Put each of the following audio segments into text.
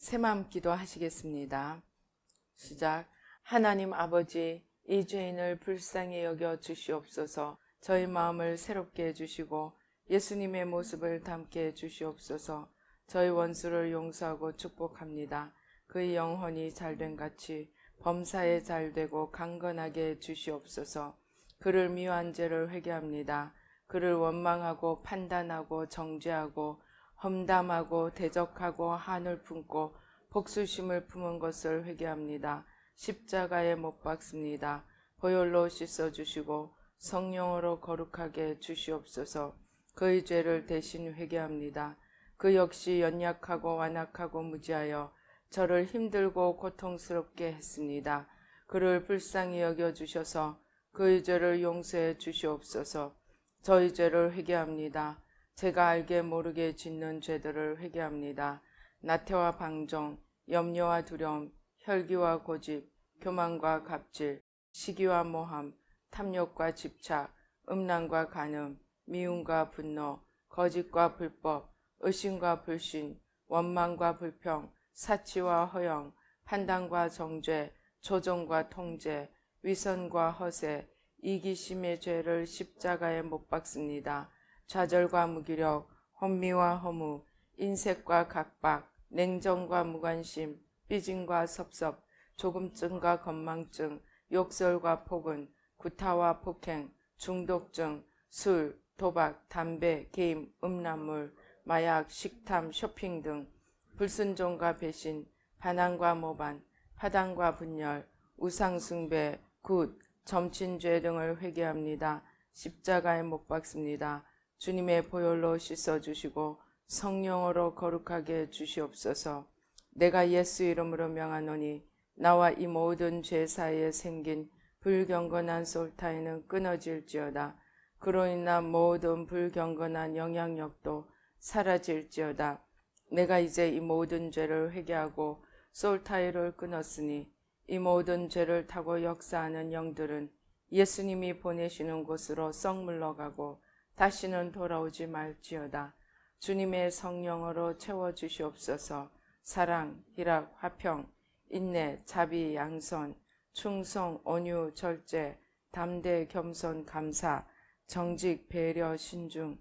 새마음 기도하시겠습니다. 시작. 하나님 아버지, 이 죄인을 불쌍히 여겨 주시옵소서. 저희 마음을 새롭게 해주시고 예수님의 모습을 담게 해주시옵소서. 저희 원수를 용서하고 축복합니다. 그의 영혼이 잘된 같이 범사에 잘되고 강건하게 해주시옵소서. 그를 미워한 죄를 회개합니다. 그를 원망하고 판단하고 정죄하고 험담하고 대적하고 한을 품고 복수심을 품은 것을 회개합니다. 십자가에 못 박습니다. 보혈로 씻어주시고 성령으로 거룩하게 주시옵소서. 그의 죄를 대신 회개합니다. 그 역시 연약하고 완악하고 무지하여 저를 힘들고 고통스럽게 했습니다. 그를 불쌍히 여겨주셔서 그의 죄를 용서해 주시옵소서. 저희 죄를 회개합니다. 제가 알게 모르게 짓는 죄들을 회개합니다. 나태와 방종, 염려와 두려움, 혈기와 고집, 교만과 갑질, 시기와 모함, 탐욕과 집착, 음란과 간음, 미움과 분노, 거짓과 불법, 의심과 불신, 원망과 불평, 사치와 허영, 판단과 정죄, 조종과 통제, 위선과 허세, 이기심의 죄를 십자가에 못 박습니다. 좌절과 무기력, 혼미와 허무, 인색과 각박, 냉정과 무관심, 삐짐과 섭섭, 조금증과 건망증, 욕설과 폭언, 구타와 폭행, 중독증, 술, 도박, 담배, 게임, 음란물, 마약, 식탐, 쇼핑 등 불순종과 배신, 반항과 모반, 파당과 분열, 우상숭배, 굿, 점친죄 등을 회개합니다. 십자가에 못 박습니다. 주님의 보혈로 씻어주시고 성령으로 거룩하게 주시옵소서. 내가 예수 이름으로 명하노니 나와 이 모든 죄 사이에 생긴 불경건한 솔타이는 끊어질지어다. 그로 인한 모든 불경건한 영향력도 사라질지어다. 내가 이제 이 모든 죄를 회개하고 솔타이를 끊었으니 이 모든 죄를 타고 역사하는 영들은 예수님이 보내시는 곳으로 썩 물러가고 다시는 돌아오지 말지어다. 주님의 성령으로 채워주시옵소서. 사랑, 희락, 화평, 인내, 자비, 양선, 충성, 온유, 절제, 담대, 겸손, 감사, 정직, 배려, 신중,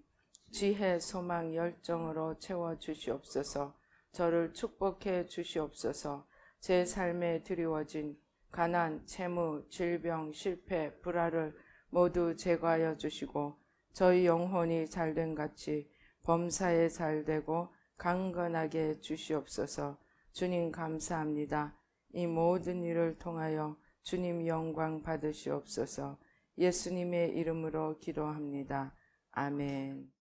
지혜, 소망, 열정으로 채워주시옵소서. 저를 축복해 주시옵소서. 제 삶에 드리워진 가난, 채무, 질병, 실패, 불화를 모두 제거하여 주시고 저희 영혼이 잘된 같이 범사에 잘되고 강건하게 주시옵소서. 주님 감사합니다. 이 모든 일을 통하여 주님 영광 받으시옵소서. 예수님의 이름으로 기도합니다. 아멘.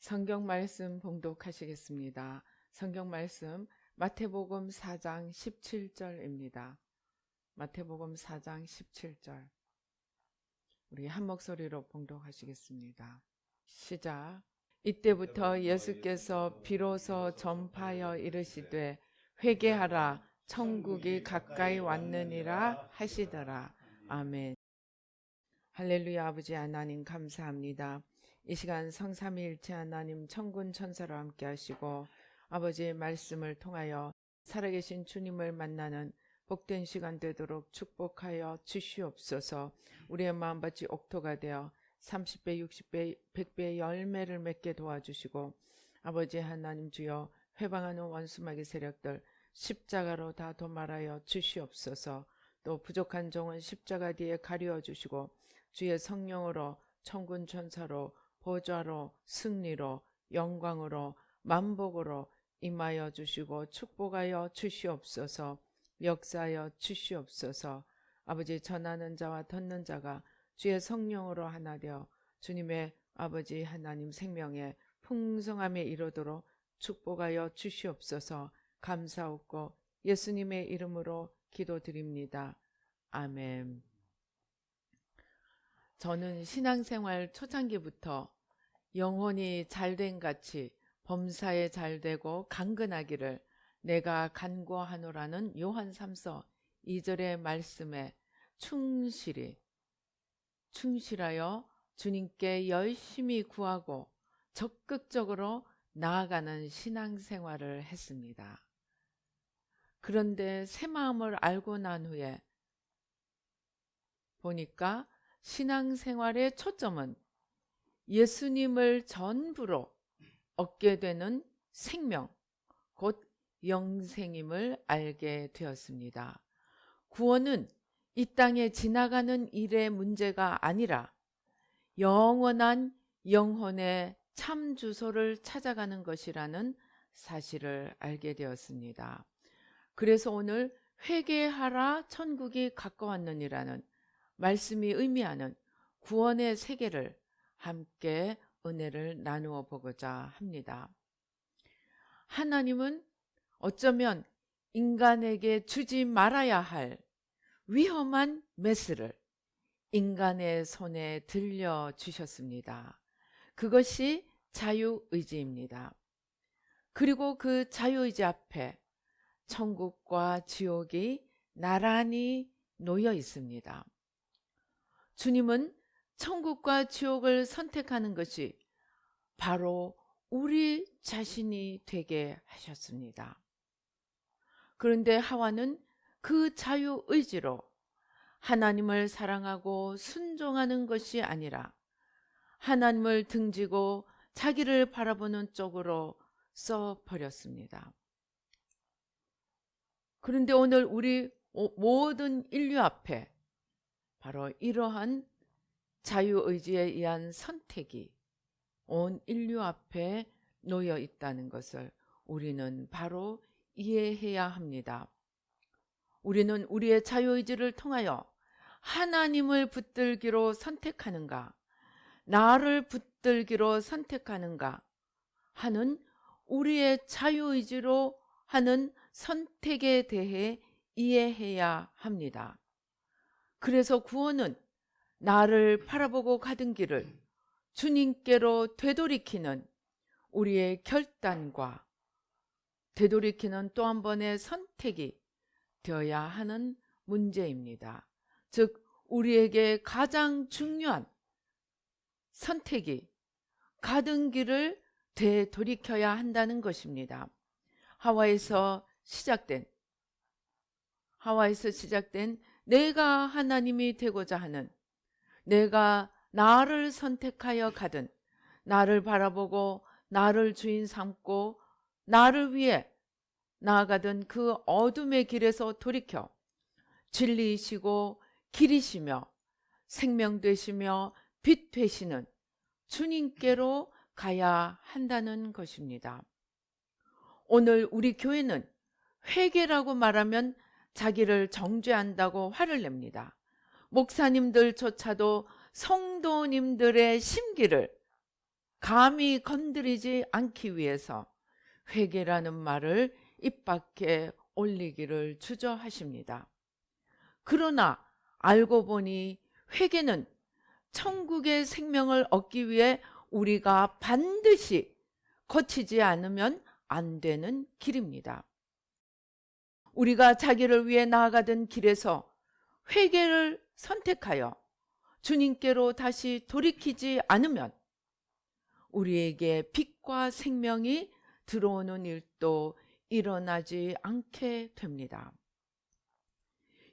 성경 말씀 봉독하시겠습니다. 성경 말씀 마태복음 4장 17절입니다. 마태복음 4장 17절. 우리 한 목소리로 봉독하시겠습니다. 시작. 이때부터 예수께서 비로소 전파하여 이르시되 회개하라 천국이 가까이 왔느니라 하시더라. 아멘. 할렐루야. 아버지 하나님 감사합니다. 이 시간 성삼위일체 하나님 천군 천사로 함께 하시고 아버지의 말씀을 통하여 살아계신 주님을 만나는 복된 시간 되도록 축복하여 주시옵소서. 우리의 마음밭이 옥토가 되어 30배, 60배, 100배의 열매를 맺게 도와주시고 아버지 하나님 주여 회방하는 원수마귀 세력들 십자가로 다 도말하여 주시옵소서. 또 부족한 종은 십자가 뒤에 가리워 주시고 주의 성령으로 천군 천사로 보좌로 승리로 영광으로 만복으로 임하여 주시고 축복하여 주시옵소서. 역사하여 주시옵소서. 아버지 전하는 자와 듣는 자가 주의 성령으로 하나 되어 주님의 아버지 하나님 생명에 풍성함에 이르도록 축복하여 주시옵소서. 감사하고 예수님의 이름으로 기도드립니다. 아멘. 저는 신앙생활 초창기부터 영혼이 잘된 같이 범사에 잘되고 강건하기를 내가 간구하노라는 요한 3서 2절의 말씀에 충실하여 주님께 열심히 구하고 적극적으로 나아가는 신앙생활을 했습니다. 그런데 새 마음을 알고 난 후에 보니까 신앙생활의 초점은 예수님을 전부로 얻게 되는 생명, 곧 영생임을 알게 되었습니다. 구원은 이 땅에 지나가는 일의 문제가 아니라 영원한 영혼의 참 주소를 찾아가는 것이라는 사실을 알게 되었습니다. 그래서 오늘 회개하라 천국이 가까웠느니라는 말씀이 의미하는 구원의 세계를 함께 은혜를 나누어 보고자 합니다. 하나님은 어쩌면 인간에게 주지 말아야 할 위험한 메스를 인간의 손에 들려주셨습니다. 그것이 자유의지입니다. 그리고 그 자유의지 앞에 천국과 지옥이 나란히 놓여 있습니다. 주님은 천국과 지옥을 선택하는 것이 바로 우리 자신이 되게 하셨습니다. 그런데 하와는 그 자유의지로 하나님을 사랑하고 순종하는 것이 아니라 하나님을 등지고 자기를 바라보는 쪽으로 써버렸습니다. 그런데 오늘 우리 모든 인류 앞에 바로 이러한 자유의지에 의한 선택이 온 인류 앞에 놓여 있다는 것을 우리는 바로 이해해야 합니다. 우리는 우리의 자유의지를 통하여 하나님을 붙들기로 선택하는가, 나를 붙들기로 선택하는가 하는 우리의 자유의지로 하는 선택에 대해 이해해야 합니다. 그래서 구원은 나를 바라보고 가던 길을 주님께로 되돌이키는 우리의 결단과 되돌이키는 또 한 번의 선택이 되어야 하는 문제입니다. 즉 우리에게 가장 중요한 선택이 가던 길을 되돌이켜야 한다는 것입니다. 하와에서 시작된 내가 하나님이 되고자 하는, 내가 나를 선택하여 가든, 나를 바라보고 나를 주인 삼고 나를 위해 나아가던 그 어둠의 길에서 돌이켜 진리이시고 길이시며 생명 되시며 빛 되시는 주님께로 가야 한다는 것입니다. 오늘 우리 교회는 회개라고 말하면 자기를 정죄한다고 화를 냅니다. 목사님들조차도 성도님들의 심기를 감히 건드리지 않기 위해서 회개라는 말을 입 밖에 올리기를 주저하십니다. 그러나 알고 보니 회개는 천국의 생명을 얻기 위해 우리가 반드시 거치지 않으면 안 되는 길입니다. 우리가 자기를 위해 나아가던 길에서 회개를 선택하여 주님께로 다시 돌이키지 않으면 우리에게 빛과 생명이 들어오는 일도 일어나지 않게 됩니다.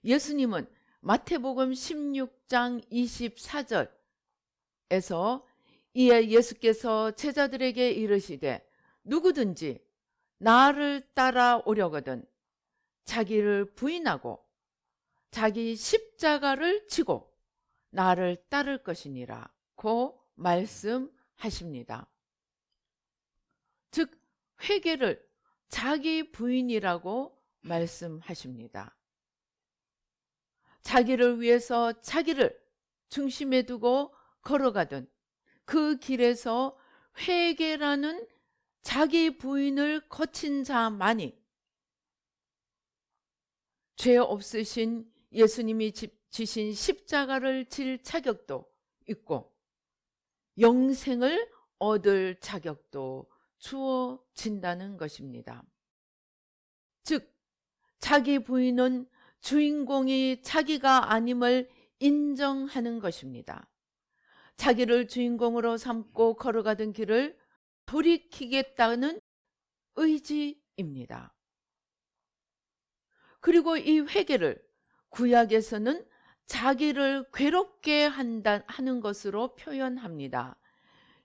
예수님은 마태복음 16장 24절에서 이에 예수께서 제자들에게 이르시되 누구든지 나를 따라오려거든 자기를 부인하고 자기 십자가를 지고 나를 따를 것이니라 고 말씀하십니다. 즉 회개를 자기 부인이라고 말씀하십니다. 자기를 위해서 자기를 중심에 두고 걸어가던 그 길에서 회개라는 자기 부인을 거친 자만이 죄 없으신 예수님이 지신 십자가를 질 자격도 있고 영생을 얻을 자격도 주어진다는 것입니다. 즉 자기 부인은 주인공이 자기가 아님을 인정하는 것입니다. 자기를 주인공으로 삼고 걸어가던 길을 돌이키겠다는 의지입니다. 그리고 이 회개를 구약에서는 자기를 괴롭게 하는 것으로 표현합니다.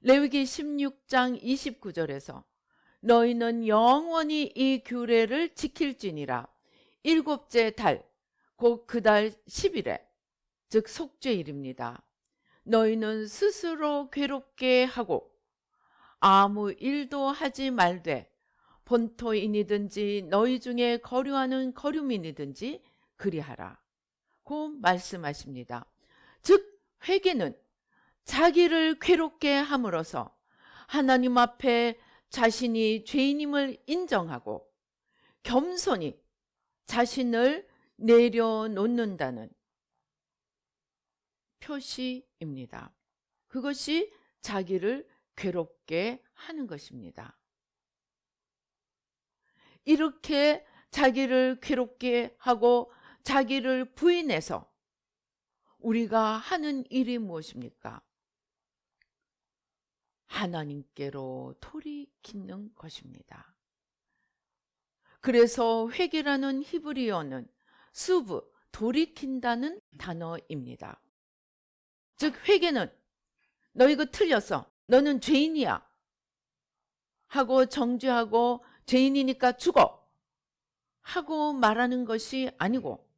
레위기 16장 29절에서 너희는 영원히 이 규례를 지킬지니라. 일곱째 달, 곧 그 달 10일에, 즉 속죄일입니다. 너희는 스스로 괴롭게 하고 아무 일도 하지 말되 본토인이든지 너희 중에 거류하는 거류민이든지 그리하라 고 말씀하십니다. 즉 회개는 자기를 괴롭게 함으로써 하나님 앞에 자신이 죄인임을 인정하고 겸손히 자신을 내려놓는다는 표시입니다. 그것이 자기를 괴롭게 하는 것입니다. 이렇게 자기를 괴롭게 하고 자기를 부인해서 우리가 하는 일이 무엇입니까? 하나님께로 돌이키는 것입니다. 그래서 회개라는 히브리어는 수브, 돌이킨다는 단어입니다. 즉 회개는 너 이거 틀렸어, 너는 죄인이야 하고 정죄하고 죄인이니까 죽어 하고 말하는 것이 아니고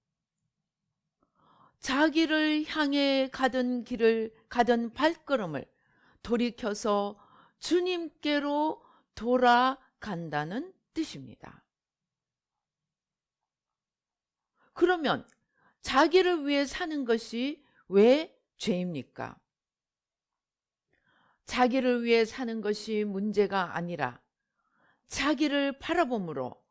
자기를 향해 가던 길을 가던 발걸음을 돌이켜서 주님께로 돌아간다는 뜻입니다. 그러면 자기를 위해 사는 것이 왜 죄입니까? 자기를 위해 사는 것이 문제가 아니라 자기를 바라봄으로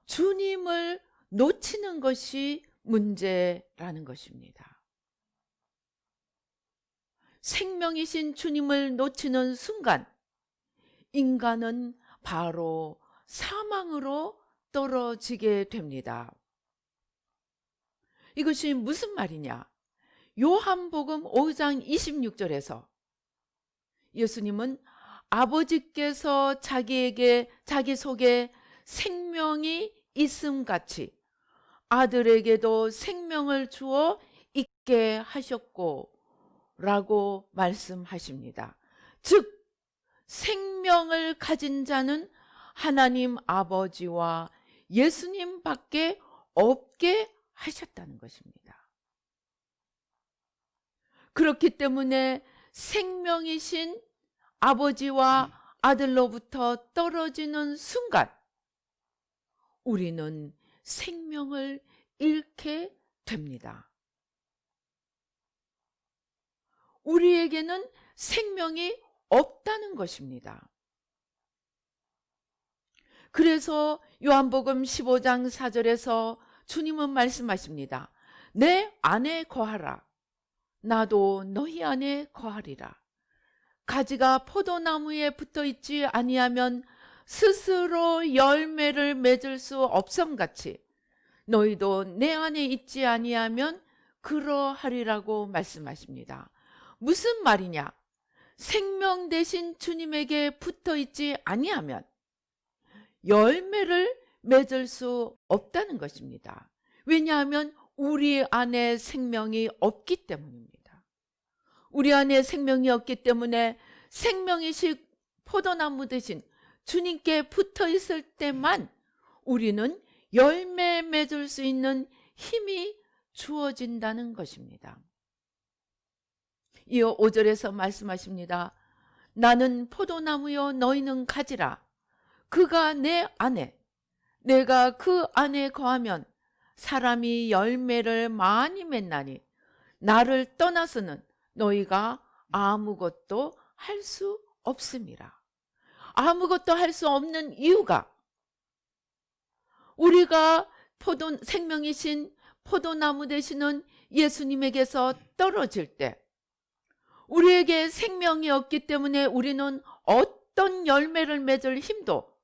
주님을 놓치는 것이 문제라는 것입니다. 생명이신 주님을 놓치는 순간 인간은 바로 사망으로 떨어지게 됩니다. 이것이 무슨 말이냐? 요한복음 5장 26절에서 예수님은 아버지께서 자기 속에 생명이 있음같이 아들에게도 생명을 주어 있게 하셨고 라고 말씀하십니다. 즉 생명을 가진 자는 하나님 아버지와 예수님 밖에 없게 하셨다는 것입니다. 그렇기 때문에 생명이신 아버지와 아들로부터 떨어지는 순간 우리는 생명을 잃게 됩니다. 우리에게는 생명이 없다는 것입니다. 그래서 요한복음 15장 4절에서 주님은 말씀하십니다. 내 안에 거하라. 나도 너희 안에 거하리라. 가지가 포도나무에 붙어 있지 아니하면 스스로 열매를 맺을 수 없음같이 너희도 내 안에 있지 아니하면 그러하리라고 말씀하십니다. 무슨 말이냐? 생명 대신 주님에게 붙어 있지 아니하면 열매를 맺을 수 없다는 것입니다. 왜냐하면 우리 안에 생명이 없기 때문입니다. 우리 안에 생명이 없기 때문에 생명이신 포도나무 대신 주님께 붙어 있을 때만 우리는 열매 맺을 수 있는 힘이 주어진다는 것입니다. 이어 5절에서 말씀하십니다. 나는 포도나무요 너희는 가지라. 그가 내 안에 내가 그 안에 거하면 사람이 열매를 많이 맺나니 나를 떠나서는 너희가 아무것도 할 수 없음이라. 아무것도 할 수 없는 이유가 우리가 생명이신 포도나무 되시는 예수님에게서 떨어질 때 우리에게 생명이 없기 때문에 우리는 어떤 열매를 맺을 힘도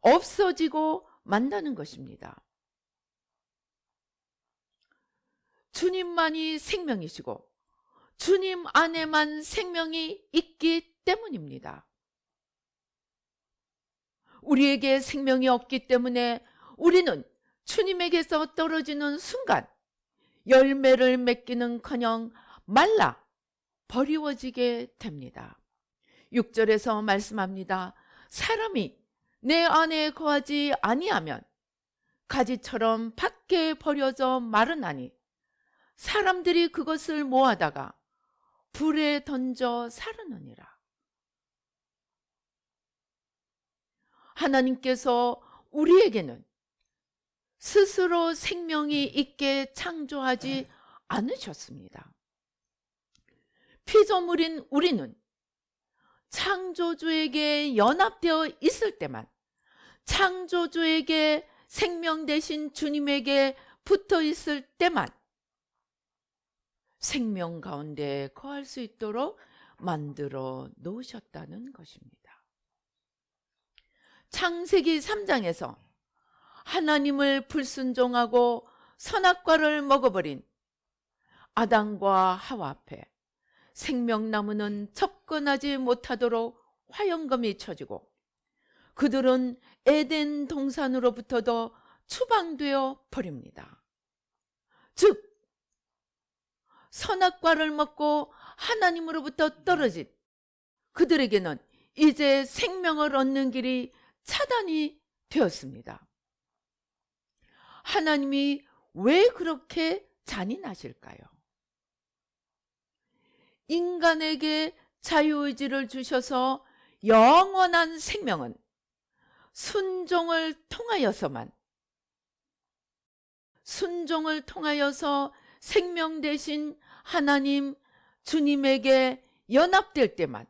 없어지고 만다는 것입니다. 주님만이 생명이시고 주님 안에만 생명이 있기 때문입니다. 우리에게 생명이 없기 때문에 우리는 주님에게서 떨어지는 순간 열매를 맺기는커녕 말라 버리워지게 됩니다. 6절에서 말씀합니다. 사람이 내 안에 거하지 아니하면 가지처럼 밖에 버려져 마르나니 사람들이 그것을 모아다가 불에 던져 사르느니라. 하나님께서 우리에게는 스스로 생명이 있게 창조하지 않으셨습니다. 피조물인 우리는 창조주에게 연합되어 있을 때만, 창조주에게 생명 되신 주님에게 붙어 있을 때만 생명 가운데 거할 수 있도록 만들어 놓으셨다는 것입니다. 창세기 3장에서 하나님을 불순종하고 선악과를 먹어버린 아담과 하와 앞에 생명나무는 접근하지 못하도록 화영검이 쳐지고 그들은 에덴 동산으로부터도 추방되어 버립니다. 즉 선악과를 먹고 하나님으로부터 떨어진 그들에게는 이제 생명을 얻는 길이 차단이 되었습니다. 하나님이 왜 그렇게 잔인하실까요? 인간에게 자유의지를 주셔서 영원한 생명은 순종을 통하여서 생명 대신 하나님 주님에게 연합될 때만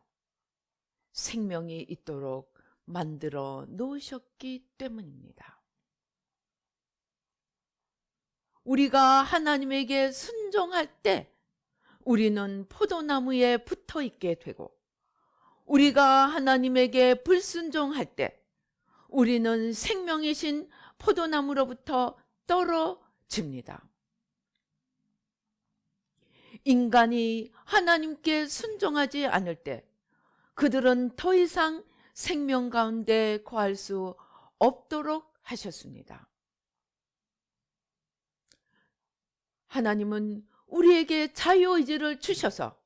생명이 있도록 만들어 놓으셨기 때문입니다. 우리가 하나님에게 순종할 때 우리는 포도나무에 붙어 있게 되고, 우리가 하나님에게 불순종할 때 우리는 생명이신 포도나무로부터 떨어집니다. 인간이 하나님께 순종하지 않을 때 그들은 더 이상 생명 가운데 거할 수 없도록 하셨습니다. 하나님은 우리에게 자유의지를 주셔서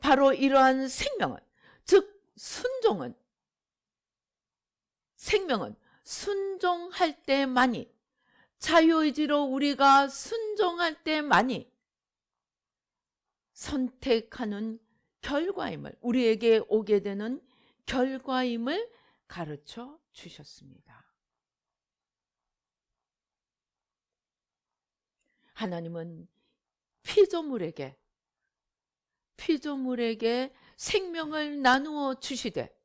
바로 이러한 생명은, 즉 생명은 순종할 때만이, 자유의지로 우리가 순종할 때만이 선택하는 결과임을, 우리에게 오게 되는 결과임을 가르쳐 주셨습니다. 하나님은 피조물에게 생명을 나누어 주시되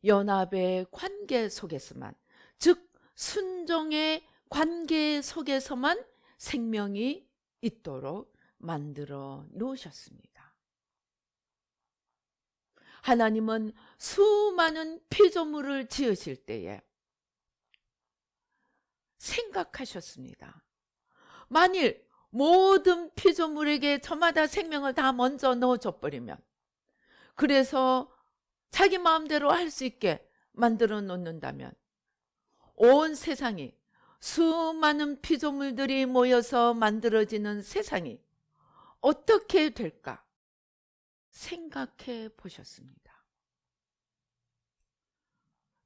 연합의 관계 속에서만, 즉 순종의 관계 속에서만 생명이 있도록 만들어 놓으셨습니다. 하나님은 수많은 피조물을 지으실 때에 생각하셨습니다. 만일 모든 피조물에게 저마다 생명을 다 먼저 넣어줘 버리면, 그래서 자기 마음대로 할 수 있게 만들어 놓는다면 온 세상이, 수많은 피조물들이 모여서 만들어지는 세상이 어떻게 될까 생각해 보셨습니다.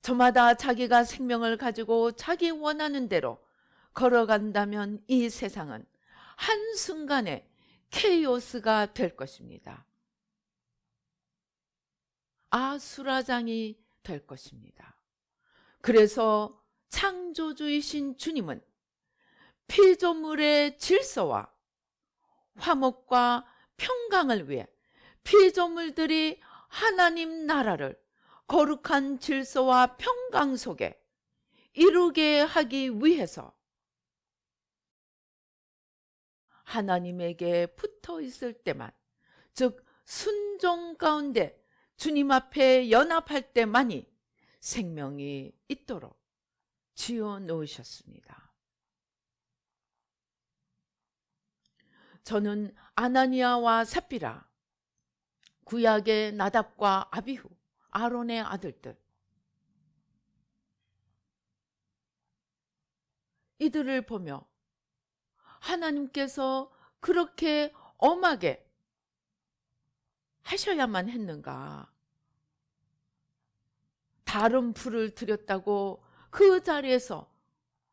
저마다 자기가 생명을 가지고 자기 원하는 대로 걸어간다면 이 세상은 한순간에 케이오스가 될 것입니다. 아수라장이 될 것입니다. 그래서 창조주이신 주님은 피조물의 질서와 화목과 평강을 위해 피조물들이 하나님 나라를 거룩한 질서와 평강 속에 이루게 하기 위해서 하나님에게 붙어 있을 때만, 즉 순종 가운데 주님 앞에 연합할 때만이 생명이 있도록 지어 놓으셨습니다. 저는 아나니아와 삽비라, 구약의 나답과 아비후, 아론의 아들들, 이들을 보며 하나님께서 그렇게 엄하게 하셔야만 했는가? 다른 불을 들였다고 그 자리에서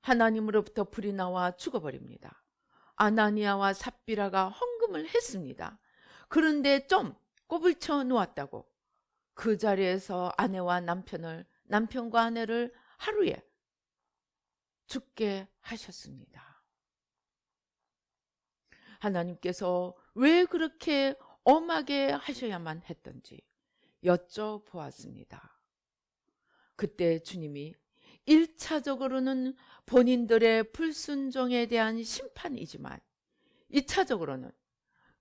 하나님으로부터 불이 나와 죽어버립니다. 아나니아와 삽비라가 헌금을 했습니다. 그런데 좀 꼬불쳐 놓았다고 그 자리에서 아내와 남편과 아내를 하루에 죽게 하셨습니다. 하나님께서 왜 그렇게 엄하게 하셔야만 했던지 여쭤보았습니다. 그때 주님이 1차적으로는 본인들의 불순종에 대한 심판이지만 2차적으로는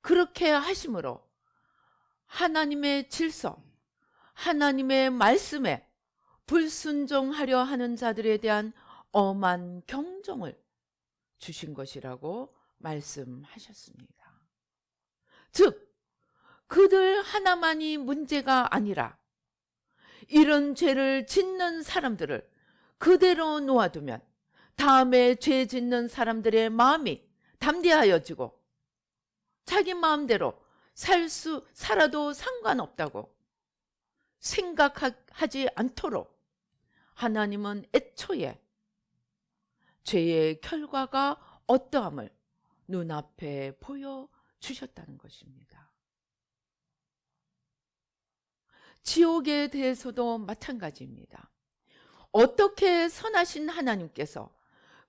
그렇게 하심으로 하나님의 질서, 하나님의 말씀에 불순종하려 하는 자들에 대한 엄한 경종을 주신 것이라고 말씀하셨습니다. 즉, 그들 하나만이 문제가 아니라 이런 죄를 짓는 사람들을 그대로 놓아두면 다음에 죄 짓는 사람들의 마음이 담대하여지고 자기 마음대로 살아도 상관없다고 생각하지 않도록 하나님은 애초에 죄의 결과가 어떠함을 눈앞에 보여주셨다는 것입니다. 지옥에 대해서도 마찬가지입니다. 어떻게 선하신 하나님께서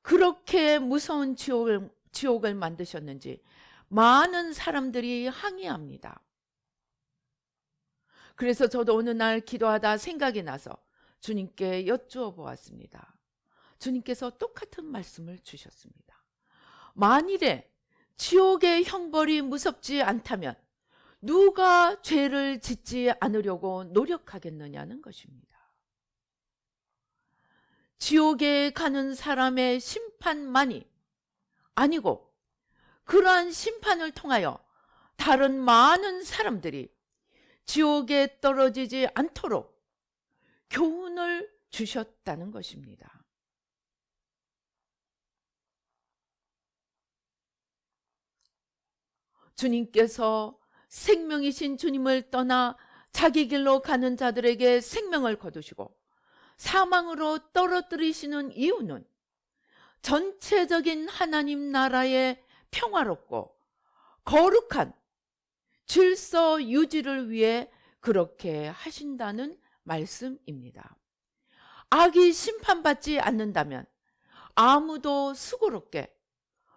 그렇게 무서운 지옥을 만드셨는지 많은 사람들이 항의합니다. 그래서 저도 어느 날 기도하다 생각이 나서 주님께 여쭈어 보았습니다. 주님께서 똑같은 말씀을 주셨습니다. 만일에 지옥의 형벌이 무섭지 않다면 누가 죄를 짓지 않으려고 노력하겠느냐는 것입니다. 지옥에 가는 사람의 심판만이 아니고 그러한 심판을 통하여 다른 많은 사람들이 지옥에 떨어지지 않도록 교훈을 주셨다는 것입니다. 주님께서 생명이신 주님을 떠나 자기 길로 가는 자들에게 생명을 거두시고 사망으로 떨어뜨리시는 이유는 전체적인 하나님 나라의 평화롭고 거룩한 질서 유지를 위해 그렇게 하신다는 말씀입니다. 악이 심판받지 않는다면 아무도 수고롭게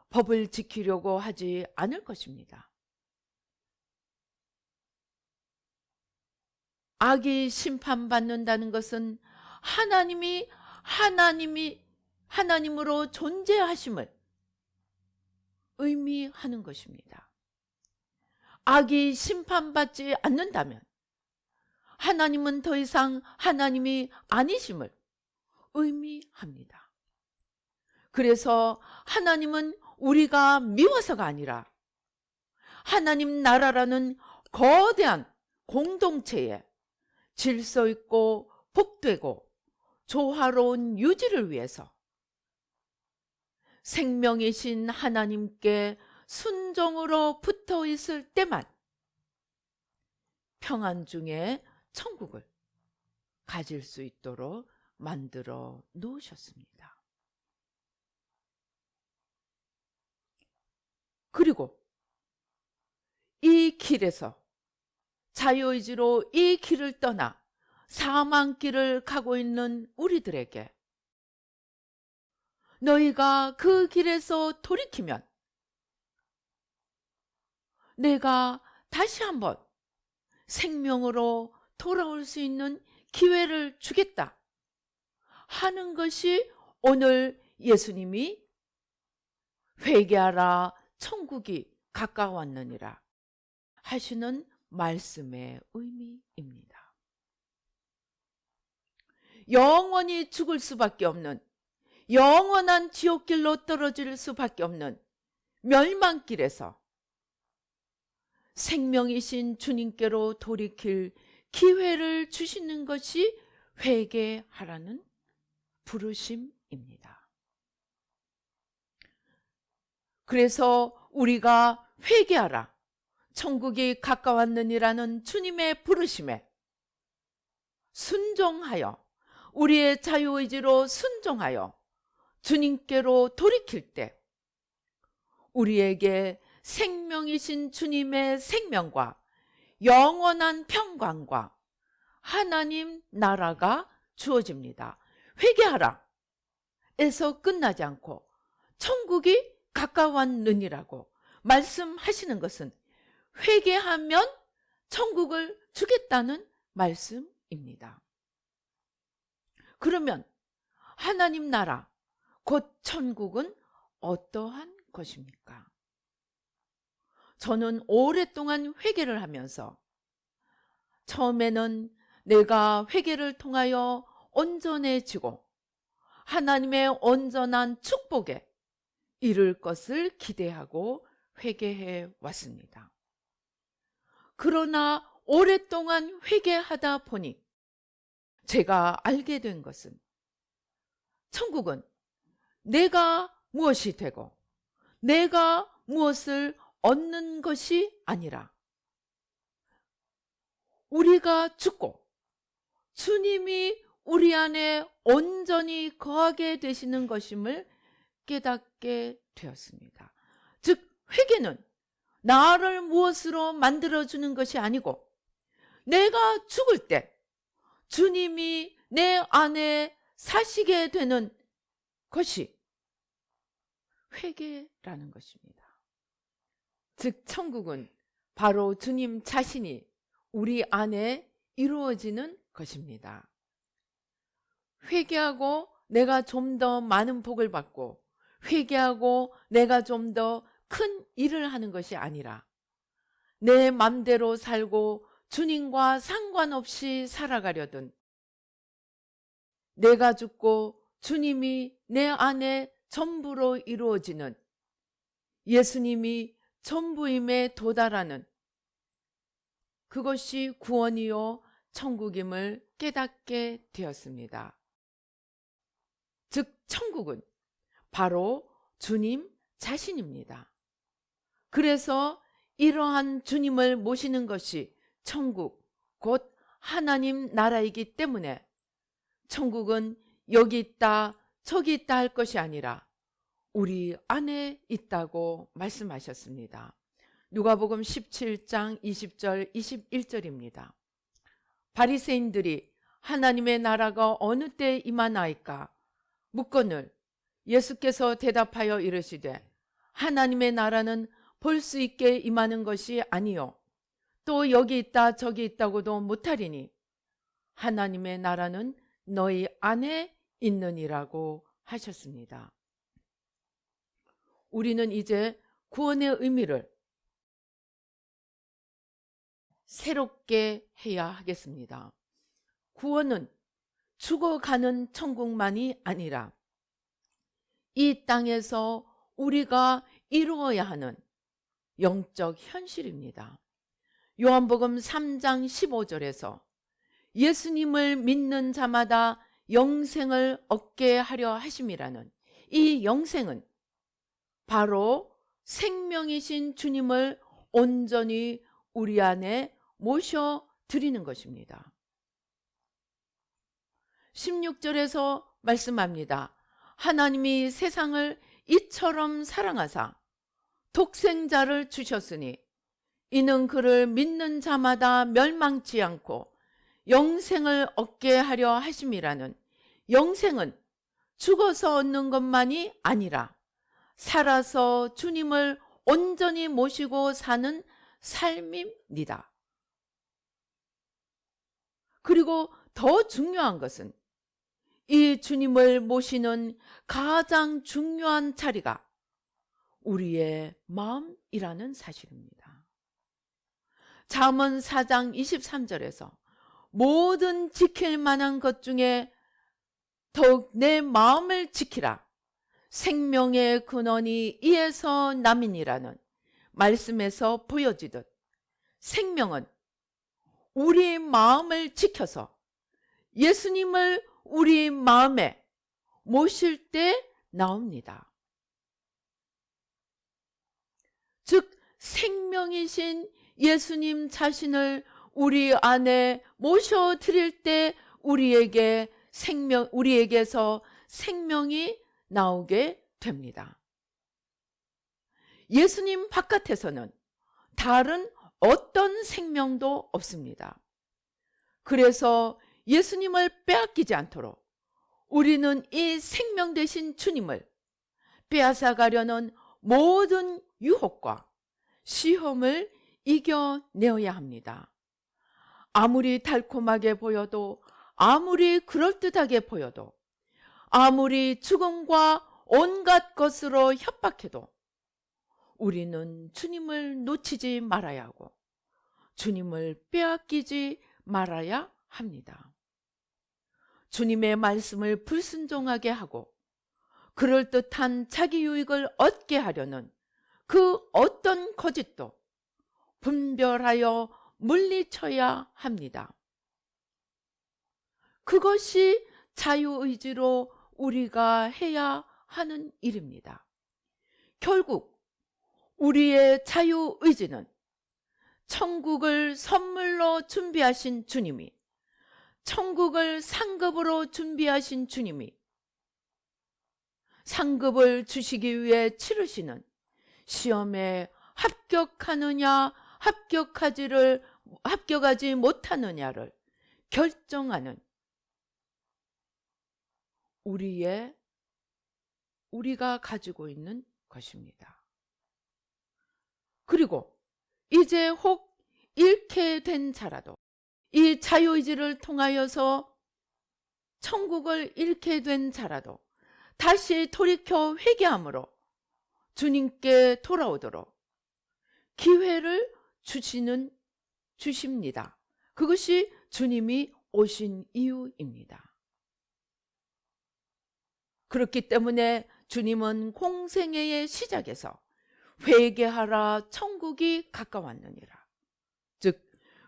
법을 지키려고 하지 않을 것입니다. 악이 심판받는다는 것은 하나님으로 존재하심을 의미하는 것입니다. 악이 심판받지 않는다면 하나님은 더 이상 하나님이 아니심을 의미합니다. 그래서 하나님은 우리가 미워서가 아니라 하나님 나라라는 거대한 공동체에 질서 있고 복되고 조화로운 유지를 위해서 생명이신 하나님께 순종으로 붙어 있을 때만 평안 중에 천국을 가질 수 있도록 만들어 놓으셨습니다. 그리고 이 길에서 자유의지로 이 길을 떠나 사망길을 가고 있는 우리들에게 너희가 그 길에서 돌이키면 내가 다시 한번 생명으로 돌아올 수 있는 기회를 주겠다 하는 것이 오늘 예수님이 회개하라 천국이 가까웠느니라 하시는 말씀의 의미입니다. 영원히 죽을 수밖에 없는 영원한 지옥길로 떨어질 수밖에 없는 멸망길에서 생명이신 주님께로 돌이킬 기회를 주시는 것이 회개하라는 부르심입니다. 그래서 우리가 회개하라, 천국이 가까웠느니라는 주님의 부르심에 순종하여, 우리의 자유의지로 순종하여 주님께로 돌이킬 때 우리에게 생명이신 주님의 생명과 영원한 평강과 하나님 나라가 주어집니다. 회개하라 에서 끝나지 않고 천국이 가까웠느니라고 말씀하시는 것은 회개하면 천국을 주겠다는 말씀입니다. 그러면 하나님 나라, 곧 천국은 어떠한 것입니까? 저는 오랫동안 회개를 하면서 처음에는 내가 회개를 통하여 온전해지고 하나님의 온전한 축복에 이를 것을 기대하고 회개해 왔습니다. 그러나 오랫동안 회개하다 보니 제가 알게 된 것은 천국은 내가 무엇이 되고 내가 무엇을 얻는 것이 아니라 우리가 죽고 주님이 우리 안에 온전히 거하게 되시는 것임을 깨닫게 되었습니다. 즉 회개는 나를 무엇으로 만들어주는 것이 아니고 내가 죽을 때 주님이 내 안에 사시게 되는 것이 회개라는 것입니다. 즉 천국은 바로 주님 자신이 우리 안에 이루어지는 것입니다. 회개하고 내가 좀 더 많은 복을 받고 회개하고 내가 좀 더 큰 일을 하는 것이 아니라 내 맘대로 살고 주님과 상관없이 살아가려던 내가 죽고 주님이 내 안에 전부로 이루어지는 예수님이 전부임에 도달하는 그것이 구원이요 천국임을 깨닫게 되었습니다. 즉 천국은 바로 주님 자신입니다. 그래서 이러한 주님을 모시는 것이 천국, 곧 하나님 나라이기 때문에 천국은 여기 있다 저기 있다 할 것이 아니라 우리 안에 있다고 말씀하셨습니다. 누가복음 17장 20절 21절입니다. 바리새인들이 하나님의 나라가 어느 때 임하나이까 묻거늘 예수께서 대답하여 이르시되 하나님의 나라는 볼 수 있게 임하는 것이 아니요 또 여기 있다 저기 있다고도 못하리니 하나님의 나라는 너희 안에 있느니라고 하셨습니다. 우리는 이제 구원의 의미를 새롭게 해야 하겠습니다. 구원은 죽어가는 천국만이 아니라 이 땅에서 우리가 이루어야 하는 영적 현실입니다. 요한복음 3장 15절에서 예수님을 믿는 자마다 영생을 얻게 하려 하심이라는 이 영생은 바로 생명이신 주님을 온전히 우리 안에 모셔드리는 것입니다. 16절에서 말씀합니다. 하나님이 세상을 이처럼 사랑하사 독생자를 주셨으니 이는 그를 믿는 자마다 멸망치 않고 영생을 얻게 하려 하심이라는 영생은 죽어서 얻는 것만이 아니라 살아서 주님을 온전히 모시고 사는 삶입니다. 그리고 더 중요한 것은 이 주님을 모시는 가장 중요한 자리가 우리의 마음이라는 사실입니다. 잠언 4장 23절에서 모든 지킬 만한 것 중에 더욱 내 마음을 지키라. 생명의 근원이 이에서 남이니라는 말씀에서 보여지듯 생명은 우리 마음을 지켜서 예수님을 우리 마음에 모실 때 나옵니다. 즉 생명이신 예수님 자신을 우리 안에 모셔드릴 때 우리에게서 생명이 나오게 됩니다. 예수님 바깥에서는 다른 어떤 생명도 없습니다. 그래서 예수님을 빼앗기지 않도록 우리는 이 생명 되신 주님을 빼앗아가려는 모든 유혹과 시험을 이겨내어야 합니다. 아무리 달콤하게 보여도, 아무리 그럴듯하게 보여도, 아무리 죽음과 온갖 것으로 협박해도 우리는 주님을 놓치지 말아야 하고 주님을 빼앗기지 말아야 합니다. 주님의 말씀을 불순종하게 하고 그럴듯한 자기 유익을 얻게 하려는 그 어떤 거짓도 분별하여 물리쳐야 합니다. 그것이 자유의지로 우리가 해야 하는 일입니다. 결국 우리의 자유의지는 천국을 선물로 준비하신 주님이, 천국을 상급으로 준비하신 주님이 상급을 주시기 위해 치르시는 시험에 합격하느냐 합격하지 못하느냐를 결정하는 우리가 가지고 있는 것입니다. 그리고 이제 혹 잃게 된 자라도 이 자유의지를 통하여서 천국을 잃게 된 자라도 다시 돌이켜 회개함으로 주님께 돌아오도록 기회를 주십니다. 그것이 주님이 오신 이유입니다. 그렇기 때문에 주님은 공생애의 시작에서 회개하라 천국이 가까웠느니라. 즉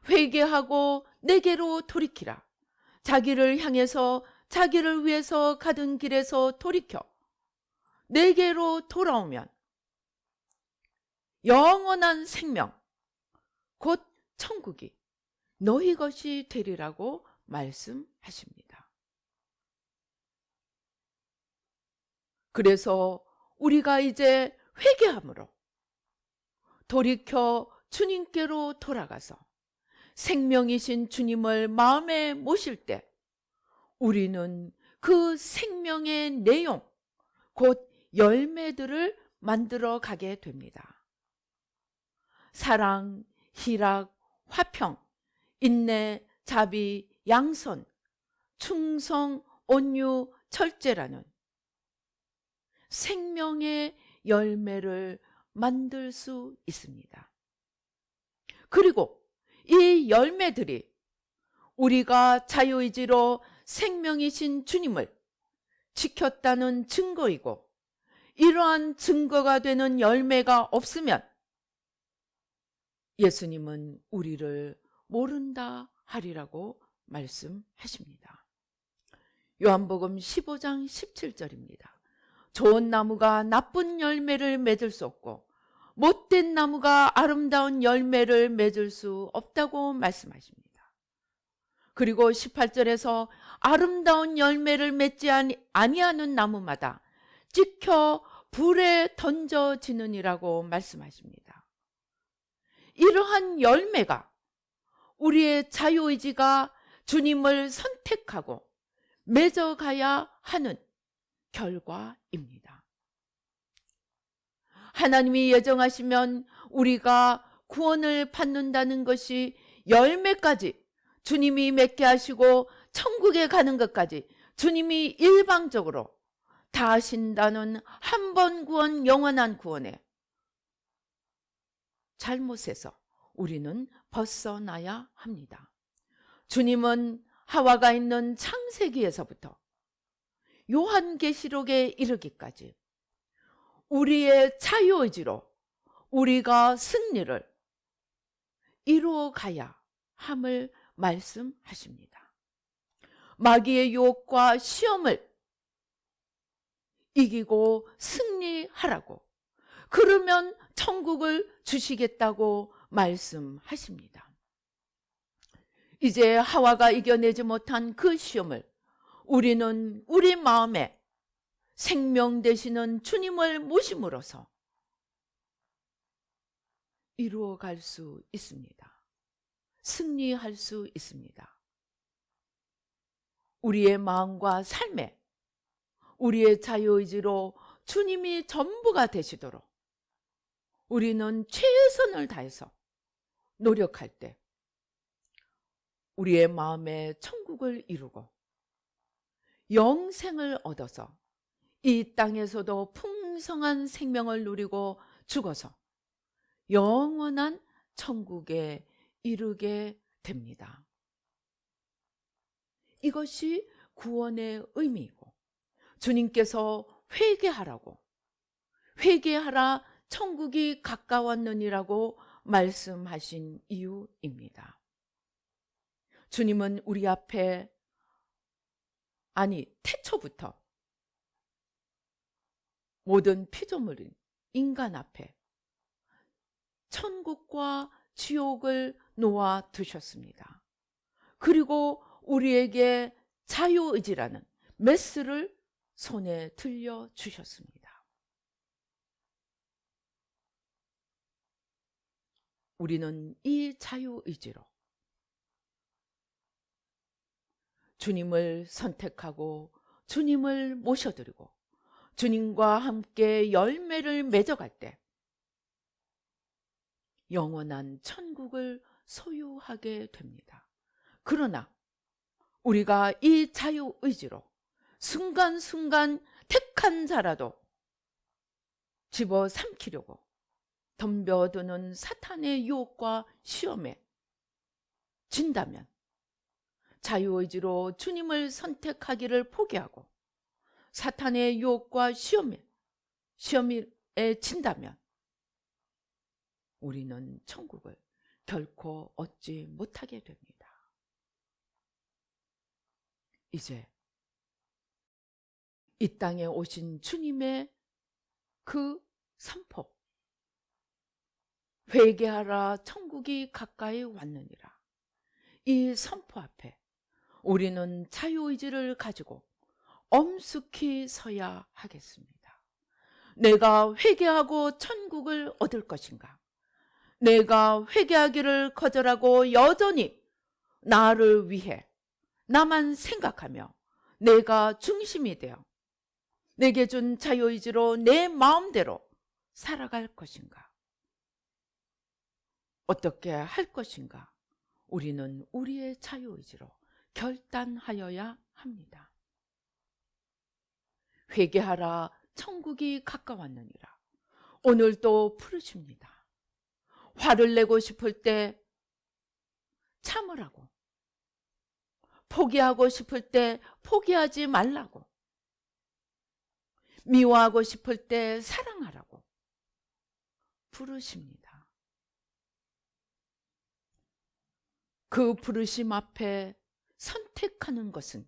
회개하고 내게로 돌이키라. 자기를 향해서 자기를 위해서 가던 길에서 돌이켜 내게로 돌아오면 영원한 생명 곧 천국이 너희 것이 되리라고 말씀하십니다. 그래서 우리가 이제 회개함으로 돌이켜 주님께로 돌아가서 생명이신 주님을 마음에 모실 때 우리는 그 생명의 내용, 곧 열매들을 만들어 가게 됩니다. 사랑, 희락, 화평, 인내, 자비, 양선, 충성, 온유, 절제라는 생명의 열매를 만들 수 있습니다. 그리고 이 열매들이 우리가 자유의지로 생명이신 주님을 지켰다는 증거이고, 이러한 증거가 되는 열매가 없으면 예수님은 우리를 모른다 하리라고 말씀하십니다. 요한복음 15장 17절입니다. 좋은 나무가 나쁜 열매를 맺을 수 없고 못된 나무가 아름다운 열매를 맺을 수 없다고 말씀하십니다. 그리고 18절에서 아름다운 열매를 맺지 아니하는 나무마다 찍혀 불에 던져지느니라고 말씀하십니다. 이러한 열매가 우리의 자유의지가 주님을 선택하고 맺어가야 하는 결과입니다. 하나님이 예정하시면 우리가 구원을 받는다는 것이 열매까지 주님이 맺게 하시고 천국에 가는 것까지 주님이 일방적으로 다 하신다는 한 번 구원, 영원한 구원에 잘못에서 우리는 벗어나야 합니다. 주님은 하와가 있는 창세기에서부터 요한계시록에 이르기까지 우리의 자유의지로 우리가 승리를 이루어 가야 함을 말씀하십니다. 마귀의 유혹과 시험을 이기고 승리하라고, 그러면 천국을 주시겠다고 말씀하십니다. 이제 하와가 이겨내지 못한 그 시험을 우리는 우리 마음에 생명 되시는 주님을 모심으로써 이루어갈 수 있습니다. 승리할 수 있습니다. 우리의 마음과 삶에 우리의 자유의지로 주님이 전부가 되시도록 우리는 최선을 다해서 노력할 때 우리의 마음에 천국을 이루고 영생을 얻어서 이 땅에서도 풍성한 생명을 누리고 죽어서 영원한 천국에 이르게 됩니다. 이것이 구원의 의미이고, 주님께서 회개하라고, 회개하라 천국이 가까웠느니라고 말씀하신 이유입니다. 주님은 우리 앞에, 태초부터 모든 피조물인 인간 앞에 천국과 지옥을 놓아 두셨습니다. 그리고 우리에게 자유의지라는 메스를 손에 들려 주셨습니다. 우리는 이 자유의지로 주님을 선택하고 주님을 모셔드리고 주님과 함께 열매를 맺어갈 때 영원한 천국을 소유하게 됩니다. 그러나 우리가 이 자유의지로 순간순간 택한 자라도 집어삼키려고 덤벼드는 사탄의 유혹과 시험에 진다면, 자유의지로 주님을 선택하기를 포기하고 사탄의 유혹과 시험에 진다면 우리는 천국을 결코 얻지 못하게 됩니다. 이제 이 땅에 오신 주님의 그 선포, 회개하라 천국이 가까이 왔느니라, 이 선포 앞에 우리는 자유의지를 가지고 엄숙히 서야 하겠습니다. 내가 회개하고 천국을 얻을 것인가? 내가 회개하기를 거절하고 여전히 나를 위해 나만 생각하며 내가 중심이 되어 내게 준 자유의지로 내 마음대로 살아갈 것인가? 어떻게 할 것인가? 우리는 우리의 자유의지로 결단하여야 합니다. 회개하라 천국이 가까웠느니라, 오늘도 부르십니다. 화를 내고 싶을 때 참으라고, 포기하고 싶을 때 포기하지 말라고, 미워하고 싶을 때 사랑하라고 부르십니다. 그 부르심 앞에 선택하는 것은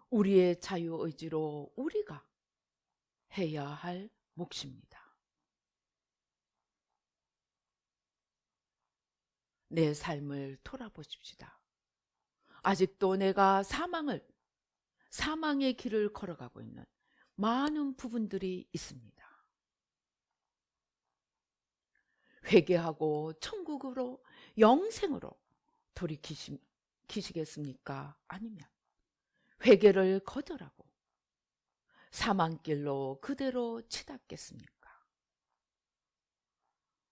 우리의 자유의지로 우리가 해야 할 몫입니다. 내 삶을 돌아보십시다. 아직도 내가 사망의 길을 걸어가고 있는 많은 부분들이 있습니다. 회개하고 천국으로, 영생으로 돌이키시겠습니까? 아니면 회개를 거절하고 사망길로 그대로 치닫겠습니까?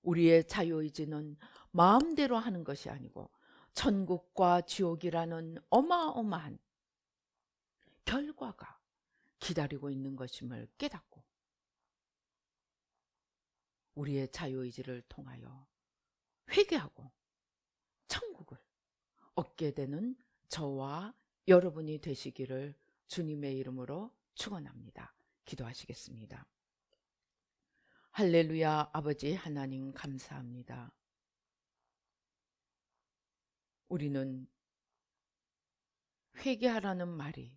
우리의 자유의지는 마음대로 하는 것이 아니고 천국과 지옥이라는 어마어마한 결과가 기다리고 있는 것임을 깨닫고 우리의 자유의지를 통하여 회개하고 천국을 얻게 되는 저와 여러분이 되시기를 주님의 이름으로 축원합니다. 기도하시겠습니다. 할렐루야. 아버지 하나님 감사합니다. 우리는 회개하라는 말이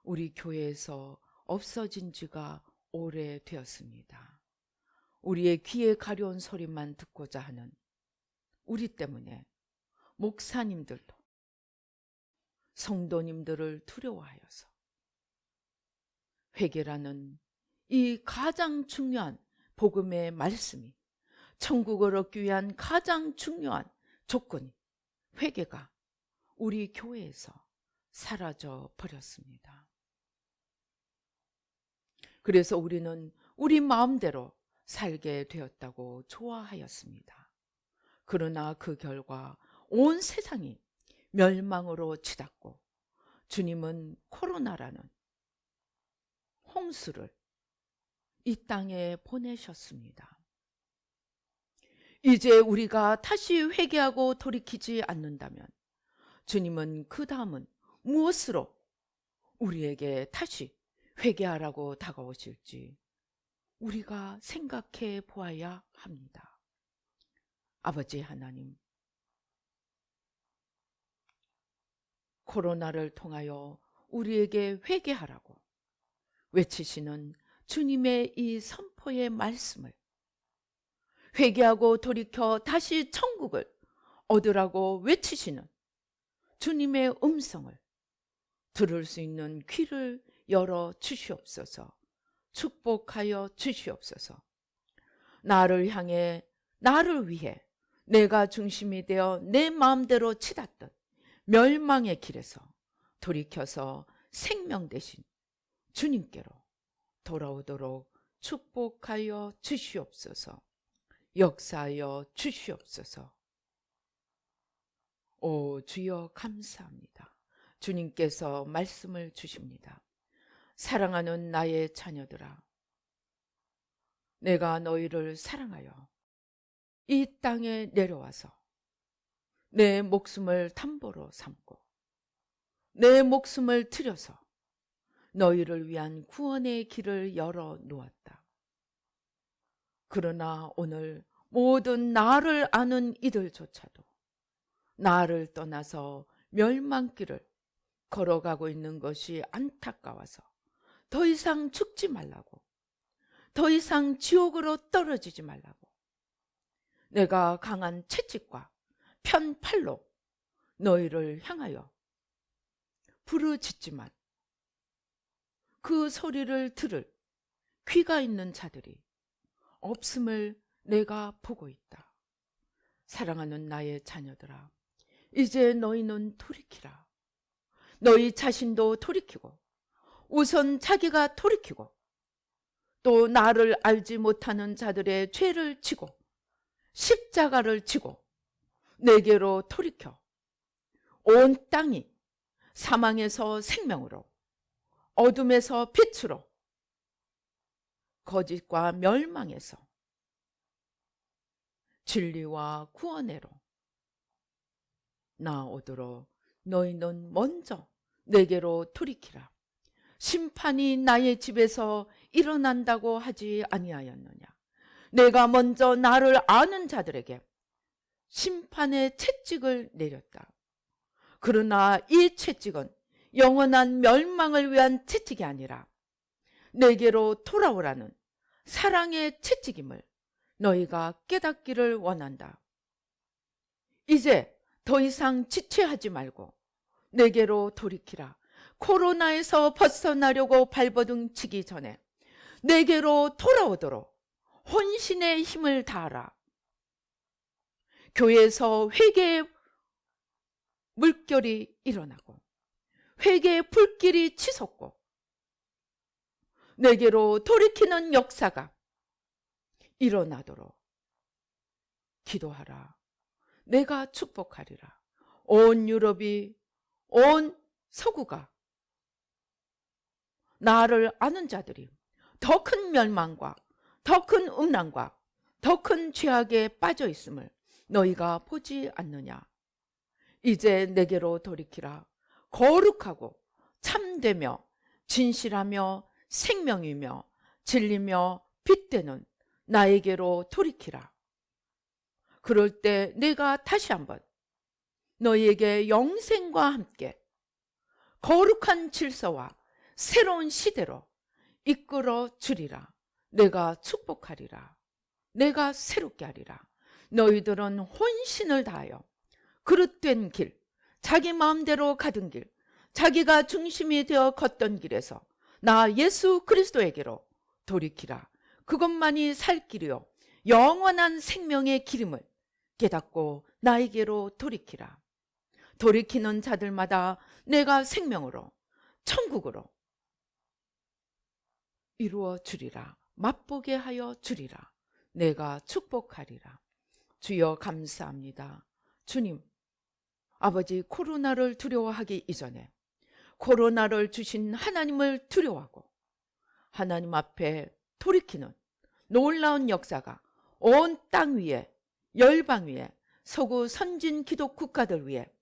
우리 교회에서 없어진 지가 오래되었습니다. 우리의 귀에 가려운 소리만 듣고자 하는 우리 때문에 목사님들도 성도님들을 두려워하여서 회개라는 이 가장 중요한 복음의 말씀이, 천국을 얻기 위한 가장 중요한 조건이 회개가 우리 교회에서 사라져 버렸습니다. 그래서 우리는 우리 마음대로 살게 되었다고 좋아하였습니다. 그러나 그 결과 온 세상이 멸망으로 치닫고 주님은 코로나라는 홍수를 이 땅에 보내셨습니다. 이제 우리가 다시 회개하고 돌이키지 않는다면 주님은 그 다음은 무엇으로 우리에게 다시 회개하라고 다가오실지 우리가 생각해 보아야 합니다. 아버지 하나님, 코로나를 통하여 우리에게 회개하라고 외치시는 주님의 이 선포의 말씀을, 회개하고 돌이켜 다시 천국을 얻으라고 외치시는 주님의 음성을 들을 수 있는 귀를 열어 주시옵소서. 축복하여 주시옵소서. 나를 향해, 나를 위해 내가 중심이 되어 내 마음대로 치닫던 멸망의 길에서 돌이켜서 생명 대신 주님께로 돌아오도록 축복하여 주시옵소서. 역사하여 주시옵소서. 오 주여 감사합니다. 주님께서 말씀을 주십니다. 사랑하는 나의 자녀들아, 내가 너희를 사랑하여 이 땅에 내려와서 내 목숨을 담보로 삼고 내 목숨을 들여서 너희를 위한 구원의 길을 열어 놓았다. 그러나 오늘 모든 나를 아는 이들조차도 나를 떠나서 멸망길을 걸어가고 있는 것이 안타까워서 더 이상 죽지 말라고, 더 이상 지옥으로 떨어지지 말라고 내가 강한 채찍과 편팔로 너희를 향하여 부르짖지만 그 소리를 들을 귀가 있는 자들이 없음을 내가 보고 있다. 사랑하는 나의 자녀들아, 이제 너희는 돌이키라. 너희 자신도 돌이키고 우선 자기가 돌이키고 또 나를 알지 못하는 자들의 죄를 지고 십자가를 지고 내게로 돌이켜 온 땅이 사망에서 생명으로, 어둠에서 빛으로, 거짓과 멸망에서 진리와 구원으로 나오도록 너희는 먼저 내게로 돌이키라. 심판이 나의 집에서 일어난다고 하지 아니하였느냐. 내가 먼저 나를 아는 자들에게 심판의 채찍을 내렸다. 그러나 이 채찍은 영원한 멸망을 위한 채찍이 아니라 내게로 돌아오라는 사랑의 채찍임을 너희가 깨닫기를 원한다. 이제 더 이상 지체하지 말고 내게로 돌이키라. 코로나에서 벗어나려고 발버둥 치기 전에 내게로 돌아오도록 혼신의 힘을 다하라. 교회에서 회개의 물결이 일어나고 회개의 불길이 치솟고 내게로 돌이키는 역사가 일어나도록 기도하라. 내가 축복하리라. 온 유럽이, 온 서구가 나를 아는 자들이 더 큰 멸망과 더 큰 음란과 더 큰 죄악에 빠져 있음을 너희가 보지 않느냐. 이제 내게로 돌이키라. 거룩하고 참되며 진실하며 생명이며 진리며 빛되는 나에게로 돌이키라. 그럴 때 내가 다시 한번 너희에게 영생과 함께 거룩한 질서와 새로운 시대로 이끌어 주리라. 내가 축복하리라. 내가 새롭게 하리라. 너희들은 혼신을 다하여 그릇된 길, 자기 마음대로 가던 길, 자기가 중심이 되어 걷던 길에서 나 예수 그리스도에게로 돌이키라. 그것만이 살 길이요 영원한 생명의 기름을 깨닫고 나에게로 돌이키라. 돌이키는 자들마다 내가 생명으로 천국으로 이루어 주리라. 맛보게 하여 주리라. 내가 축복하리라. 주여 감사합니다. 주님, 아버지, 코로나를 두려워하기 이전에 코로나를 주신 하나님을 두려워하고 하나님 앞에 돌이키는 놀라운 역사가 온 땅 위에, 열방 위에, 서구 선진 기독 국가들 위에,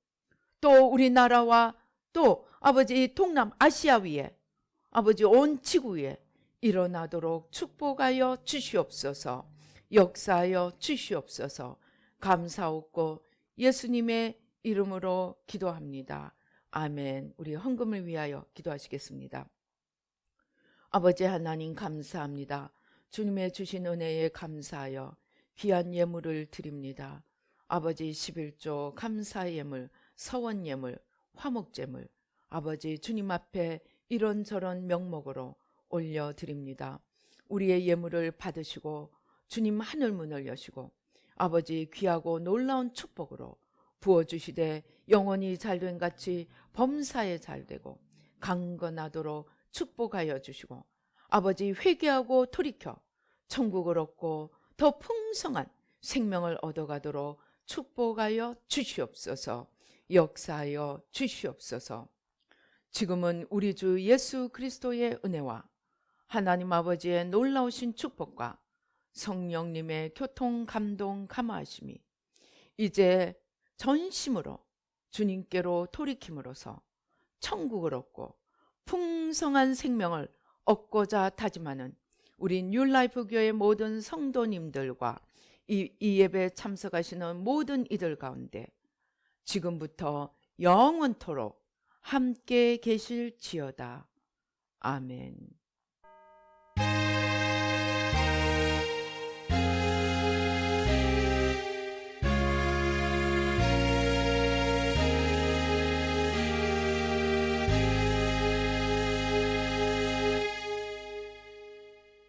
또 우리나라와 또 아버지 동남 아시아 위에, 아버지 온 지구 위에 일어나도록 축복하여 주시옵소서. 역사하여 주시옵소서. 감사하고 예수님의 이름으로 기도합니다. 아멘. 우리 헌금을 위하여 기도하시겠습니다. 아버지 하나님 감사합니다. 주님의 주신 은혜에 감사하여 귀한 예물을 드립니다. 아버지 11조 감사 예물, 서원 예물, 화목 제물, 아버지 주님 앞에 이런저런 명목으로 올려드립니다. 우리의 예물을 받으시고 주님 하늘 문을 여시고 아버지 귀하고 놀라운 축복으로 부어주시되 영원히 잘된 같이 범사에 잘되고 강건하도록 축복하여 주시고 아버지 회개하고 돌이켜 천국을 얻고 더 풍성한 생명을 얻어가도록 축복하여 주시옵소서. 역사하여 주시옵소서. 지금은 우리 주 예수 그리스도의 은혜와 하나님 아버지의 놀라우신 축복과 성령님의 교통 감동 감화하심이 이제 전심으로 주님께로 돌이킴으로써 천국을 얻고 풍성한 생명을 얻고자 다짐하는 우리 뉴라이프 교회 모든 성도님들과 이 예배에 참석하시는 모든 이들 가운데 지금부터 영원토록 함께 계실지어다. 아멘.